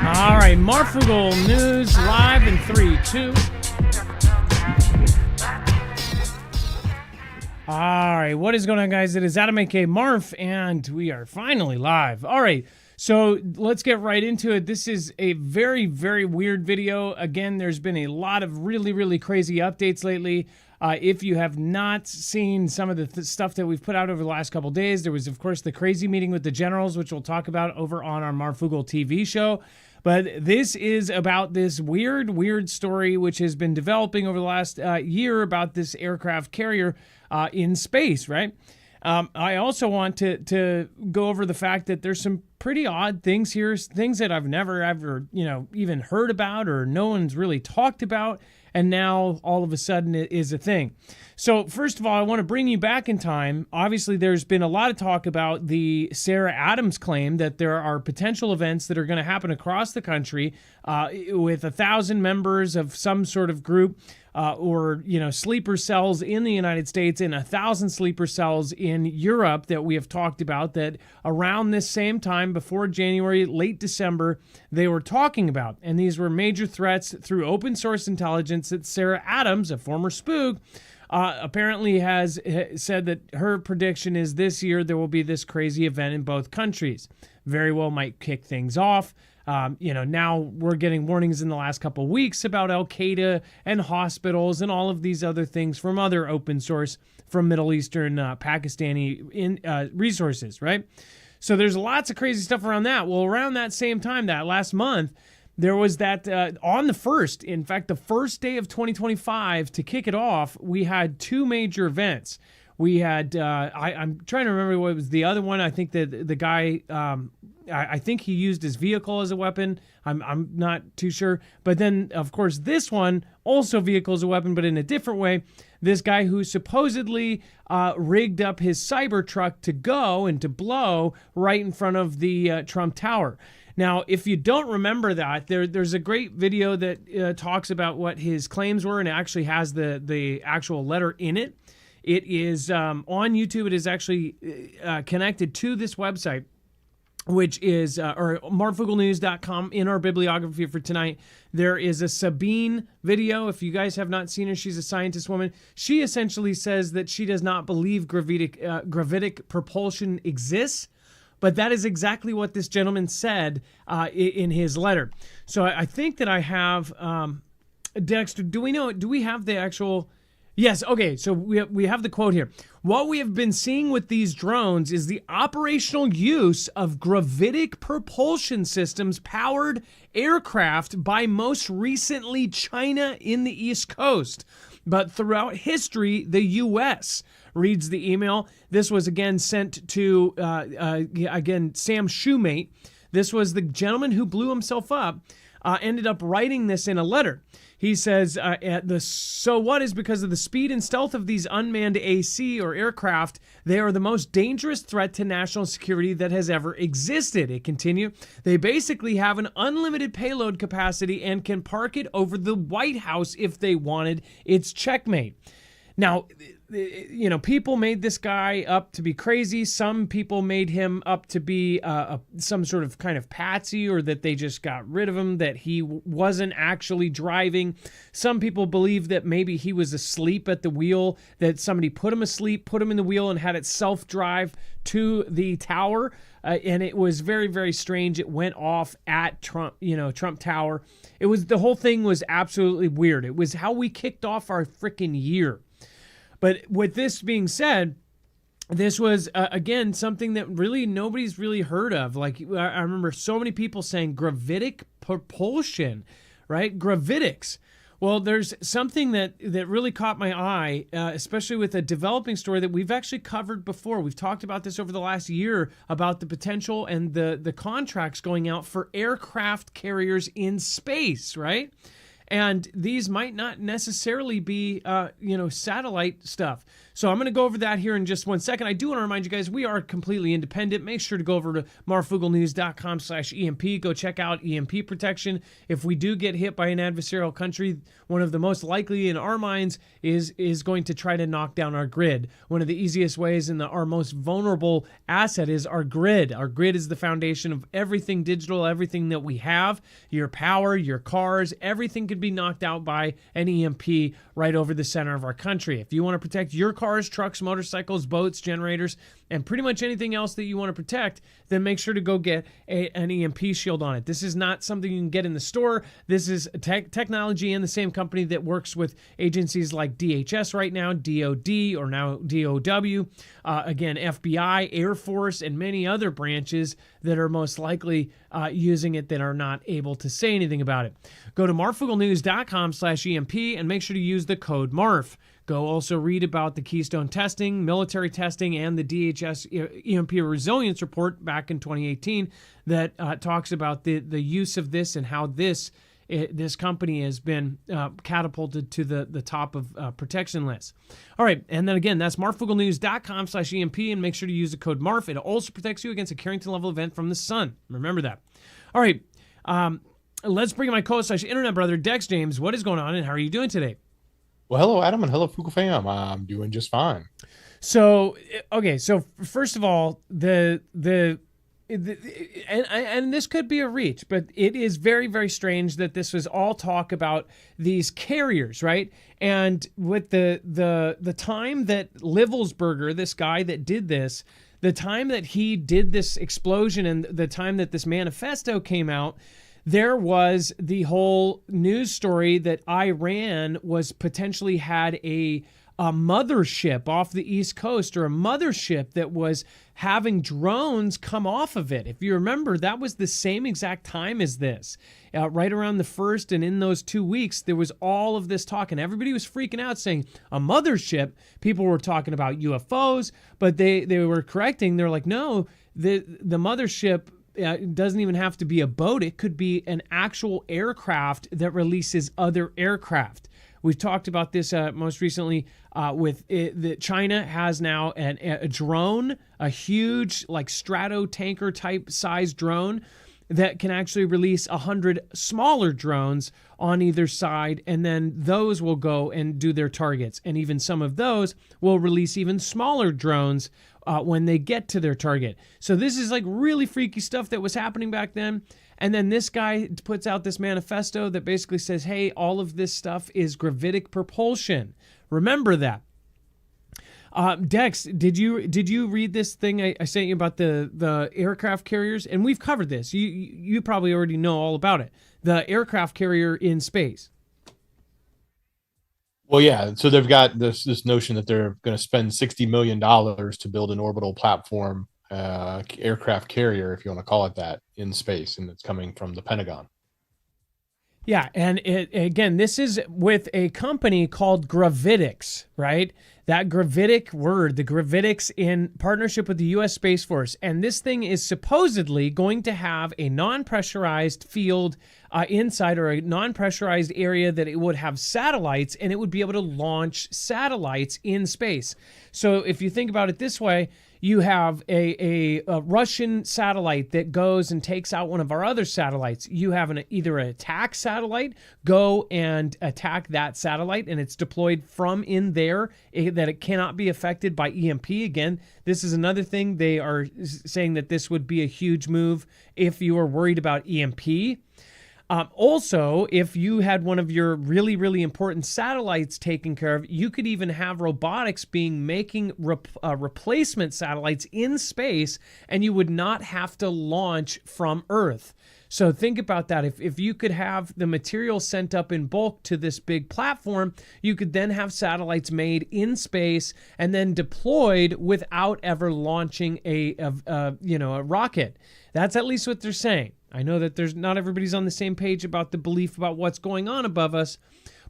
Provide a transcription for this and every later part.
All right, Marfoogle News live in 3, 2. All right, what is going on, guys? It is Adam A.K. Marf, and we are finally live. All right, so let's get right into it. This is a very, very weird video. Again, there's been a lot of really, really crazy updates lately. If you have not seen some of the stuff that we've put out over the last couple days, there was, of course, the crazy meeting with the generals, which we'll talk about over on our Marfoogle TV show. But this is about this weird story which has been developing over the last year about this aircraft carrier in space, right? I also want to go over the fact that there's some pretty odd things here, things that I've never ever, even heard about or no one's really talked about, and now all of a sudden it is a thing. So first of all, I want to bring you back in time. Obviously, there's been a lot of talk about the Sarah Adams claim that there are potential events that are going to happen across the country with 1,000 members of some sort of group or sleeper cells in the United States and 1,000 sleeper cells in Europe that we have talked about, that around this same time, before January, late December, they were talking about. And these were major threats through open source intelligence that Sarah Adams, a former spook, apparently has said that her prediction is this year there will be this crazy event in both countries. Very well might kick things off. Now we're getting warnings in the last couple of weeks about Al-Qaeda and hospitals and all of these other things from other open source from Middle Eastern, Pakistani resources, right? So there's lots of crazy stuff around that. Well, around that same time, that last month, there was that on the first, in fact, the first day of 2025, to kick it off, we had two major events. We had, I'm trying to remember what was the other one. I think that the guy, I think he used his vehicle as a weapon. I'm not too sure. But then, of course, this one, also vehicle as a weapon, but in a different way. This guy who supposedly rigged up his cyber truck to go and to blow right in front of the Trump Tower. Now, if you don't remember that, there's a great video that talks about what his claims were, and it actually has the actual letter in it. It is on YouTube. It is actually connected to this website, which is or marfooglenews.com. In our bibliography for tonight, there is a Sabine video. If you guys have not seen her, she's a scientist woman. She essentially says that she does not believe gravitic propulsion exists. But that is exactly what this gentleman said in his letter. So I think that I have, Dexter, do we have the actual... Yes, okay, so we have the quote here. What we have been seeing with these drones is the operational use of gravitic propulsion systems powered aircraft by most recently China in the East Coast, but throughout history, the U.S., reads the email. This was again sent to, Sam Shoemate. This was the gentleman who blew himself up, ended up writing this in a letter. He says, so what is because of the speed and stealth of these unmanned AC or aircraft, they are the most dangerous threat to national security that has ever existed. It continued, they basically have an unlimited payload capacity and can park it over the White House if they wanted. It's checkmate. Now, people made this guy up to be crazy. Some people made him up to be some sort of kind of patsy, or that they just got rid of him, that he wasn't actually driving. Some people believe that maybe he was asleep at the wheel, that somebody put him asleep, put him in the wheel, and had it self-drive to the tower. And it was very, very strange. It went off at Trump Tower. The whole thing was absolutely weird. It was how we kicked off our freaking year. But with this being said, this was, again, something that really nobody's really heard of. Like, I remember so many people saying gravitic propulsion, right? Gravitics. Well, there's something that really caught my eye, especially with a developing story that we've actually covered before. We've talked about this over the last year, about the potential and the contracts going out for aircraft carriers in space, right? And these might not necessarily be, satellite stuff. So I'm going to go over that here in just 1 second. I do want to remind you guys, we are completely independent. Make sure to go over to marfooglenews.com/EMP. Go check out EMP protection. If we do get hit by an adversarial country, one of the most likely in our minds is going to try to knock down our grid. One of the easiest ways and our most vulnerable asset is our grid. Our grid is the foundation of everything digital, everything that we have. Your power, your cars, everything could be knocked out by an EMP right over the center of our country. If you want to protect your cars, trucks, motorcycles, boats, generators, and pretty much anything else that you want to protect, then make sure to go get an EMP shield on it. This is not something you can get in the store. This is technology in the same company that works with agencies like DHS right now, DOD, or now DOW, again, FBI, Air Force, and many other branches that are most likely using it that are not able to say anything about it. Go to marfooglenews.com/EMP and make sure to use the code MARF. Go also read about the Keystone testing, military testing, and the DHS EMP resilience report back in 2018 that talks about the use of this and how this company has been catapulted to the top of protection lists. All right, and then again, that's marfooglenews.com/EMP, and make sure to use the code MARF. It also protects you against a Carrington-level event from the sun. Remember that. All right, let's bring in my co-host/internet brother, Dex James. What is going on, and how are you doing today? Well, hello, Adam, and hello, Fugle fam. I'm doing just fine. So, okay. So first of all, and this could be a reach, but it is very, very strange that this was all talk about these carriers, right? And with the time that Livelsberger, this guy that did this, the time that he did this explosion and the time that this manifesto came out, there was the whole news story that Iran was potentially had a mothership off the East Coast, or a mothership that was having drones come off of it. If you remember, that was the same exact time as this. Right around the 1st, and in those 2 weeks, there was all of this talk, and everybody was freaking out saying a mothership. People were talking about UFOs, but they were correcting. They're like, no, the mothership doesn't even have to be a boat. It could be an actual aircraft that releases other aircraft. We've talked about this most recently with China has now a drone, a huge like strato tanker type size drone that can actually release 100 smaller drones on either side, and then those will go and do their targets. And even some of those will release even smaller drones when they get to their target. So this is like really freaky stuff that was happening back then. And then this guy puts out this manifesto that basically says, hey, all of this stuff is gravitic propulsion. Remember that. Dex, did you read this thing I sent you about the aircraft carriers? And we've covered this. You probably already know all about it. The aircraft carrier in space. Well, yeah. So they've got this notion that they're going to spend $60 million to build an orbital platform, aircraft carrier, if you want to call it that, in space, and it's coming from the Pentagon. Yeah, and again, this is with a company called Gravitics, right? That gravitic word, the Gravitics, in partnership with the U.S. Space Force. And this thing is supposedly going to have a non-pressurized field inside, or a non-pressurized area that it would have satellites, and it would be able to launch satellites in space. So if you think about it this way, you have a Russian satellite that goes and takes out one of our other satellites. You have either an attack satellite go and attack that satellite, and it's deployed from in there, that it cannot be affected by EMP. Again, this is another thing. They are saying that this would be a huge move if you are worried about EMP. Also, if you had one of your really, really important satellites taken care of, you could even have robotics making replacement satellites in space, and you would not have to launch from Earth. So think about that. If you could have the material sent up in bulk to this big platform, you could then have satellites made in space and then deployed without ever launching a rocket. That's at least what they're saying. I know that there's not everybody's on the same page about the belief about what's going on above us,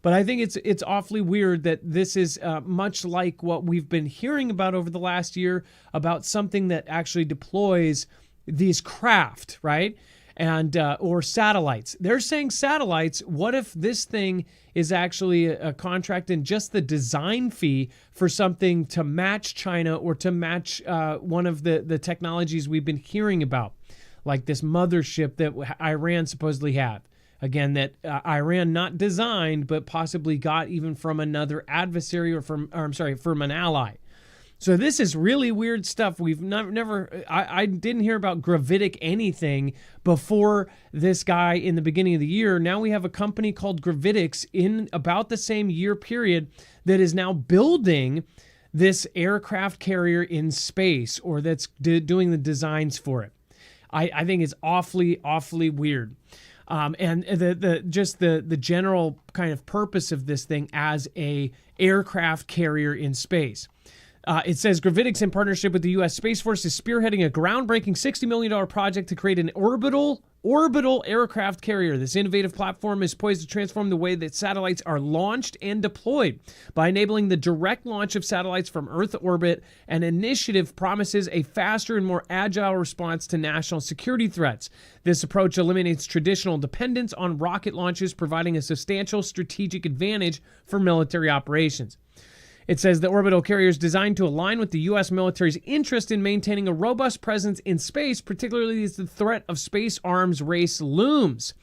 but I think it's awfully weird that this is much like what we've been hearing about over the last year about something that actually deploys these craft, right? and or satellites. They're saying satellites. What if this thing is actually a contract and just the design fee for something to match China or to match one of the technologies we've been hearing about, like this mothership that Iran supposedly have? Again, that Iran not designed, but possibly got even from another adversary or from an ally. So this is really weird stuff. We've I didn't hear about gravitic anything before this guy in the beginning of the year. Now we have a company called Gravitics in about the same year period that is now building this aircraft carrier in space, or that's doing the designs for it. I think it's awfully, awfully weird. And the general kind of purpose of this thing as a aircraft carrier in space. It says Gravitics, in partnership with the U.S. Space Force, is spearheading a groundbreaking $60 million project to create an orbital aircraft carrier. This innovative platform is poised to transform the way that satellites are launched and deployed by enabling the direct launch of satellites from Earth orbit. An initiative promises a faster and more agile response to national security threats. This approach eliminates traditional dependence on rocket launches, providing a substantial strategic advantage for military operations. It says the orbital carrier is designed to align with the U.S. military's interest in maintaining a robust presence in space, particularly as the threat of space arms race looms.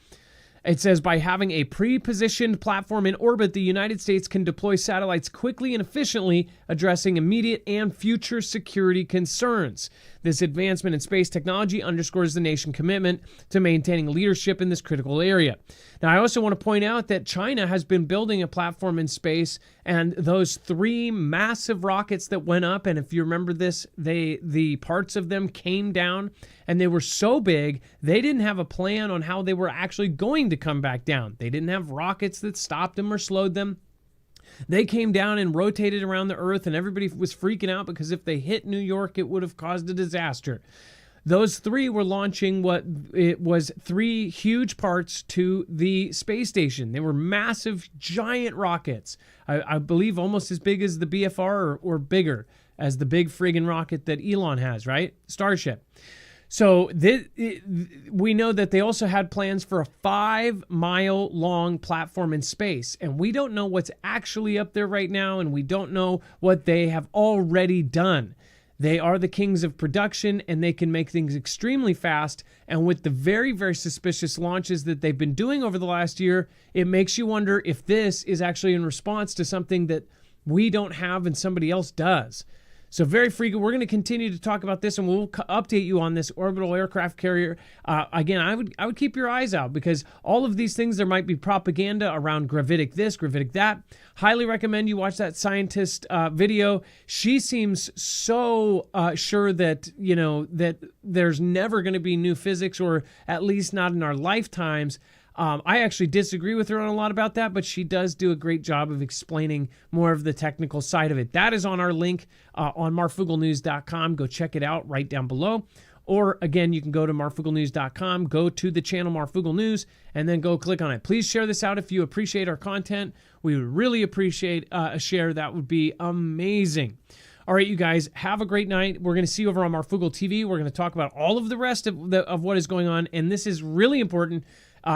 It says by having a pre-positioned platform in orbit, the United States can deploy satellites quickly and efficiently, addressing immediate and future security concerns. This advancement in space technology underscores the nation's commitment to maintaining leadership in this critical area. Now, I also want to point out that China has been building a platform in space, and those 3 massive rockets that went up, and if you remember this, the parts of them came down, and they were so big, they didn't have a plan on how they were actually going to come back down. They didn't have rockets that stopped them or slowed them. They came down and rotated around the Earth, and everybody was freaking out because if they hit New York, it would have caused a disaster. Those 3 were launching what it was 3 huge parts to the space station. They were massive, giant rockets. I believe almost as big as the BFR or bigger, as the big friggin' rocket that Elon has, right? Starship. So we know that they also had plans for a 5-mile long platform in space, and we don't know what's actually up there right now, and we don't know what they have already done. They are the kings of production, and they can make things extremely fast, and with the very, very suspicious launches that they've been doing over the last year, it makes you wonder if this is actually in response to something that we don't have and somebody else does. So very frequent. We're going to continue to talk about this, and we'll update you on this orbital aircraft carrier. Again, I would keep your eyes out, because all of these things, there might be propaganda around gravitic this, gravitic that. Highly recommend you watch that scientist video. She seems so sure that, that there's never going to be new physics, or at least not in our lifetimes. I actually disagree with her on a lot about that, but she does do a great job of explaining more of the technical side of it. That is on our link on marfooglenews.com. Go check it out right down below. Or again, you can go to marfooglenews.com, go to the channel Marfoogle News, and then go click on it. Please share this out if you appreciate our content. We would really appreciate a share. That would be amazing. All right, you guys, have a great night. We're going to see you over on Marfoogle TV. We're going to talk about all of the rest of what is going on, and this is really important.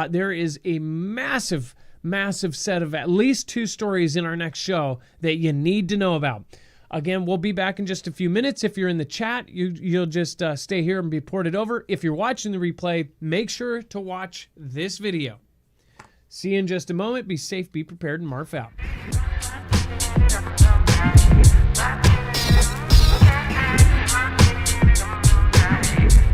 There is a massive set of at least 2 stories in our next show that you need to know about. Again, we'll be back in just a few minutes. If you're in the chat, you'll just stay here and be ported over. If you're watching the replay, make sure to watch this video. See you in just a moment. Be safe, be prepared, and Marf out.